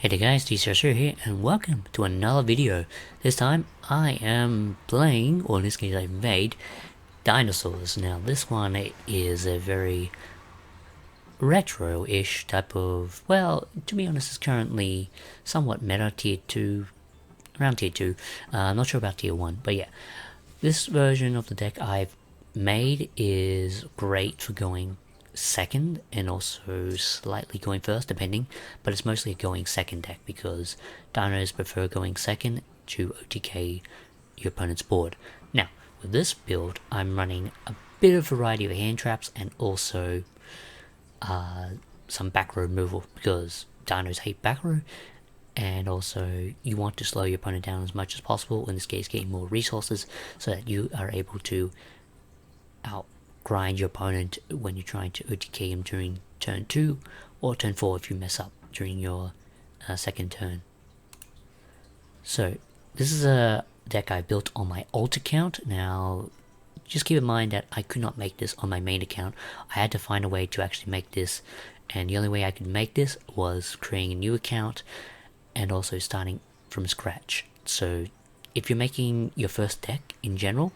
Hey there guys, Dinosaur here and welcome to another video. This time I am playing, or in this case I've made, dinosaurs. Now this one is a very retro-ish type of, well, to be honest it's currently somewhat meta tier 2, around tier 2, I'm not sure about tier 1, but yeah. This version of the deck I've made is great for going second and also slightly going first depending, but it's mostly a going second deck because dinos prefer going second to OTK your opponent's board. Now with this build I'm running a bit of variety of hand traps and also some back row removal because dinos hate back row, and also you want to slow your opponent down as much as possible, in this case getting more resources so that you are able to grind your opponent when you're trying to OTK him during turn 2 or turn 4 if you mess up during your second turn. So this is a deck I built on my alt account. Now just keep in mind that I could not make this on my main account. I had to find a way to actually make this, and the only way I could make this was creating a new account and also starting from scratch. So if you're making your first deck in general,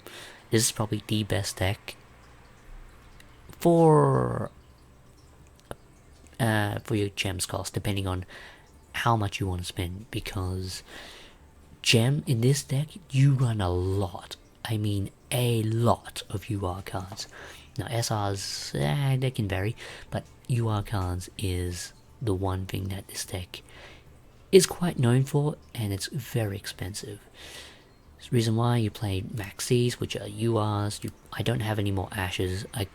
this is probably the best deck for your gems cost, depending on how much you want to spend, because gem in this deck you run a lot. I mean a lot of UR cards. Now SRs, they can vary, but UR cards is the one thing that this deck is quite known for, and it's very expensive. It's the reason why you play Maxis, which are URs. I don't have any more ashes. I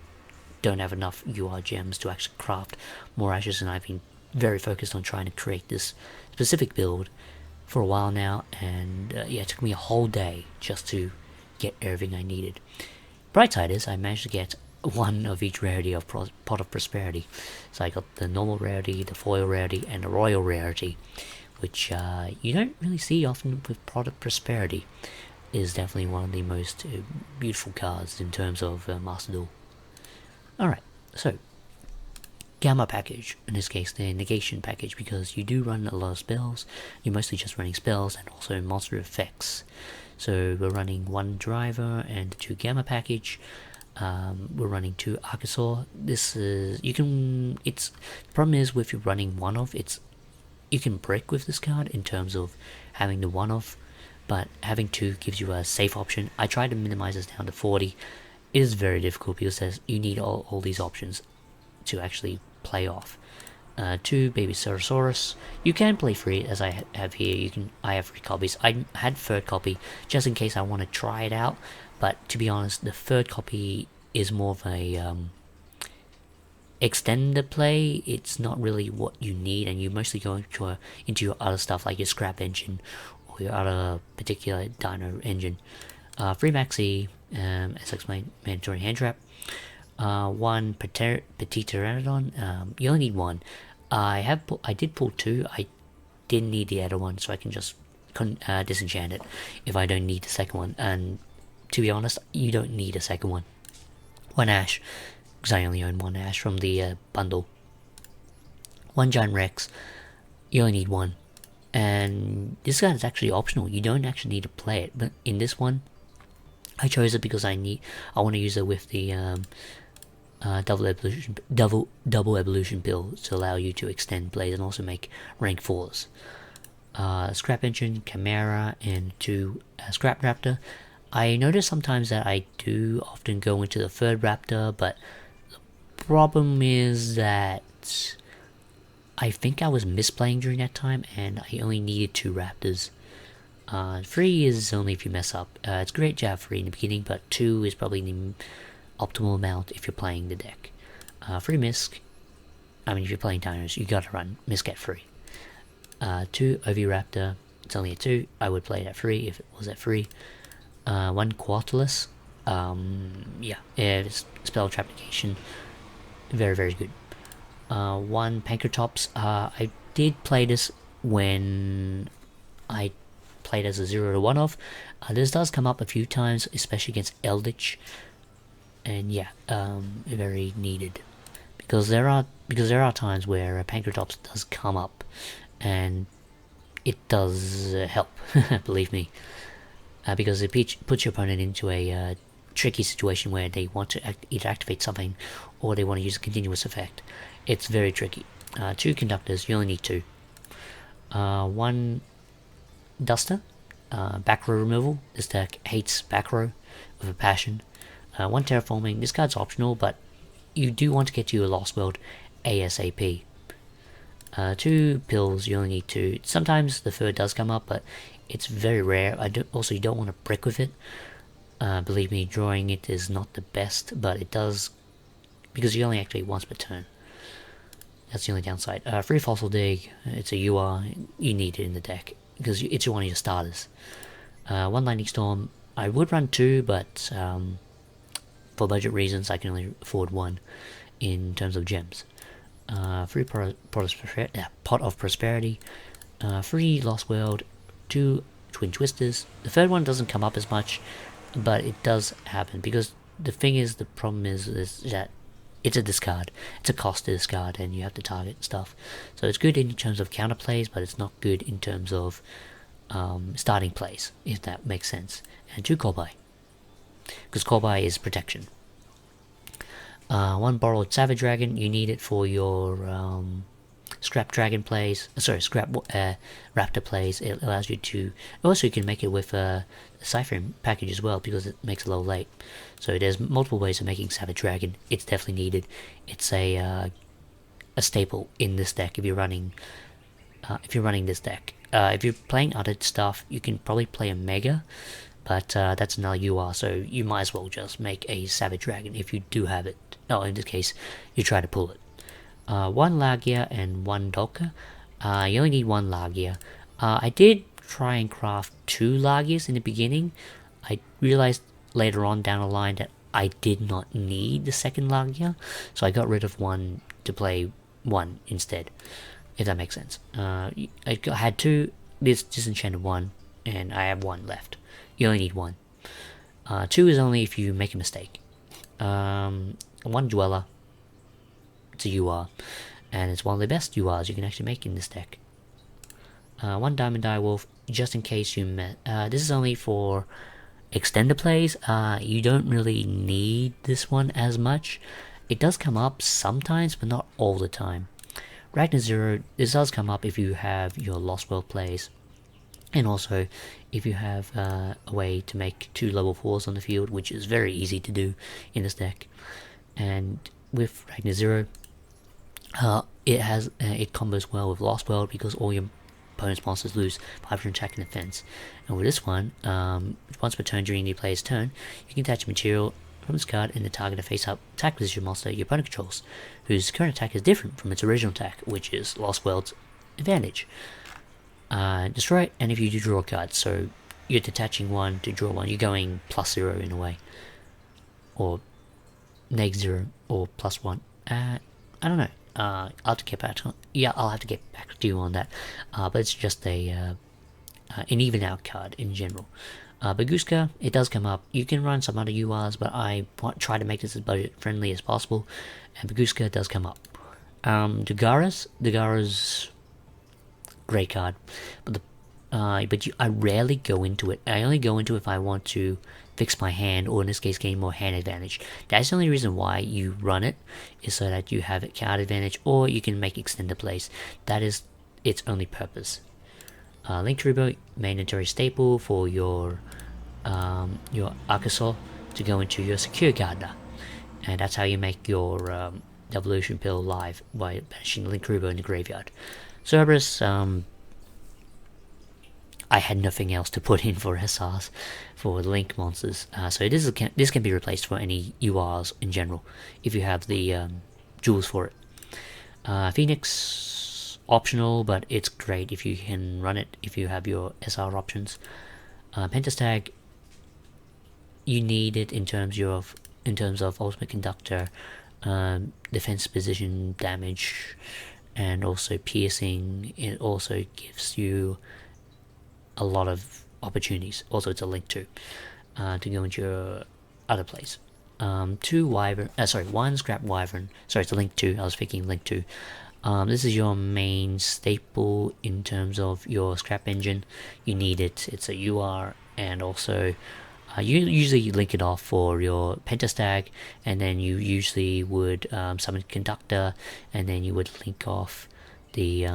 don't have enough UR gems to actually craft more ashes, and I've been very focused on trying to create this specific build for a while now, and yeah, it took me a whole day just to get everything I needed. Bright side is I managed to get one of each rarity of Pot of Prosperity. So I got the normal rarity, the foil rarity, and the royal rarity, which you don't really see often with Pot of Prosperity. It is definitely one of the most beautiful cards in terms of Master Duel. Alright, so Gamma package, in this case the negation package, because you do run a lot of spells. You're mostly just running spells and also monster effects. So we're running 1 driver and 2 gamma package. We're running 2 Archosaur. This is, the problem is with you running one of, you can break with this card in terms of having the one off, but having 2 gives you a safe option. I tried to minimize this down to 40. It is very difficult because you need all these options to actually play off. 2 Baby Ceratosaurus. You can play free, as I have here. I have 3 copies. I had 3rd copy just in case I want to try it out, but to be honest, the 3rd copy is more of a extended play. It's not really what you need, and you mostly go into your other stuff like your scrap engine or your other particular dino engine. 3 Maxi, as I explained, mandatory hand trap. 1 Petit Pteranodon. You only need 1. I did pull 2. I didn't need the other one, so I can just disenchant it if I don't need the second one. And to be honest, you don't need a second one. 1 Ash, because I only own 1 Ash from the bundle. 1 Giant Rex. You only need 1. And this guy is actually optional. You don't actually need to play it, but in this one, I chose it because I want to use it with the double evolution build to allow you to extend plays and also make rank 4s. Scrap engine, Chimera, and 2 Scrap Raptor. I notice sometimes that I do often go into the 3rd Raptor, but the problem is that I think I was misplaying during that time and I only needed 2 Raptors. 3 is only if you mess up. It's great to have 3 in the beginning, but 2 is probably the optimal amount if you're playing the deck. 3 Misk. I mean, if you're playing Dinos, you gotta run Misk at 3. 2 Oviraptor. It's only at 2. I would play it at 3 if it was at 3. 1 Quartalus. Yeah, it's spell trap negation. Very, very good. 1 Pankratops. I did play this when I played as a 0 to 1 off. This does come up a few times, especially against Eldritch, and yeah, very needed because there are times where Pankratops does come up, and it does help, believe me, because it puts your opponent into a tricky situation where they want to either activate something or they want to use a continuous effect. It's very tricky. 2 conductors, you only need 2. 1 duster, back row removal. This deck hates back row with a passion. 1 terraforming, this card's optional, but you do want to get to your Lost World ASAP. 2 pills, you only need 2. Sometimes the third does come up, but it's very rare. Also, you don't want to brick with it. Believe me, drawing it is not the best, but it does, because you only activate once per turn. That's the only downside. Free Fossil Dig, it's a UR, you need it in the deck, because it's one of your starters. 1 Lightning Storm, I would run 2, but for budget reasons I can only afford 1 in terms of gems. 3 Pot of Prosperity, 3 Lost World, 2 Twin Twisters. The third one doesn't come up as much, but it does happen, because the problem is that it's a discard. It's a cost to discard, and you have to target stuff. So it's good in terms of counter plays, but it's not good in terms of starting plays, if that makes sense. And 2 Corbai, because Corbai is protection. 1 Borrowed Savage Dragon, you need it for your Scrap Dragon plays. Scrap Raptor plays. It allows you to. Also, you can make it with a Cyphering package as well, because it makes it a little late. So there's multiple ways of making Savage Dragon. It's definitely needed. It's a staple in this deck if you're running this deck. If you're playing other stuff, you can probably play a Mega, but that's another UR. So you might as well just make a Savage Dragon if you do have it. No, in this case, you try to pull it. 1 Lagia and 1 Dolka. You only need 1 Lagia. I did try and craft 2 Lagias in the beginning. I realized later on down the line that I did not need the second Lagia, so I got rid of 1 to play 1 instead, if that makes sense. I had 2, this disenchanted 1, and I have 1 left. You only need 1. 2 is only if you make a mistake. 1 Dweller, it's a UR, and it's one of the best URs you can actually make in this deck. 1 Diamond Direwolf, just in case you met. This is only for extender plays. You don't really need this one as much. It does come up sometimes, but not all the time. Ragnar Zero, this does come up if you have your Lost World plays, and also if you have a way to make 2 level 4s on the field, which is very easy to do in this deck. And with Ragnar Zero, it combos well with Lost World, because all your opponent's monsters lose 500 attack and defense. And with this one, once per turn during the player's turn, you can attach material from this card in the target a face-up attack position monster your opponent controls, whose current attack is different from its original attack, which is Lost World's advantage. Destroy it, and if you do draw a card, so you're detaching 1 to draw 1, you're going +0 in a way, or -0 or +1. I don't know. I'll have to get back to I'll have to get back to you on that. But it's just an even out card in general. Baguska, it does come up. You can run some other URs, but I try to make this as budget friendly as possible, and Baguska does come up. Dagara's great card, but I rarely go into it. I only go into it if I want to fix my hand, or in this case gain more hand advantage. That's the only reason why you run it, is so that you have card advantage, or you can make extender plays. That is its only purpose. Link to Rebo, mandatory staple for your Archosaur to go into your Secure Gardener, and that's how you make your Evolution Pill live, by banishing Link Rebo in the graveyard. Cerberus, I had nothing else to put in for SRs for Link monsters, so this can be replaced for any URs in general if you have the jewels for it. Phoenix, optional, but it's great if you can run it if you have your SR options. Pentastag, you need it in terms of Ultimate Conductor, defense position damage, and also piercing. It also gives you a lot of opportunities. Also, it's a link to go into your other place. 2 Wyvern, 1 Scrap Wyvern. Sorry, it's a link to. I was thinking link to. This is your main staple in terms of your scrap engine. You need it. It's a UR, and also you usually link it off for your pentastag, and then you usually would summon conductor, and then you would link off the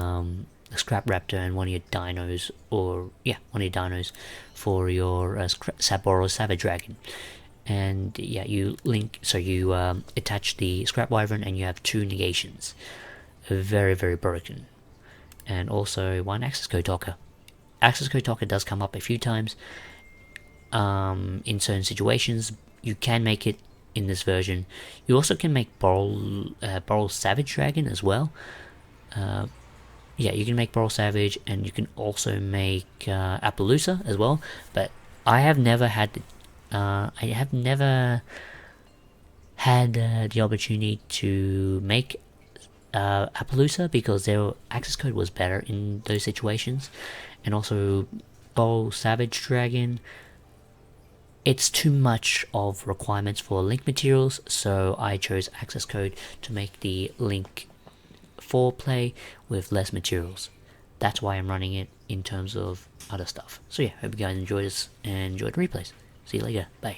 Scrap Raptor and one of your dinos, or yeah, one of your dinos for your Borreload Savage Dragon. And yeah, you link, so you attach the Scrap Wyvern, and you have 2 negations. Very, very broken. And also 1 access code talker. Access code talker does come up a few times in certain situations. You can make it in this version. You also can make Borreload Savage Dragon as well. Yeah, you can make Borreload Savage, and you can also make Appaloosa as well. But I have never had the opportunity to make Appaloosa, because their access code was better in those situations. And also Borreload Savage Dragon, it's too much of requirements for link materials, so I chose access code to make the link for play with less materials. That's why I'm running it in terms of other stuff. So yeah, hope you guys enjoy this and enjoy the replays. See you later, bye.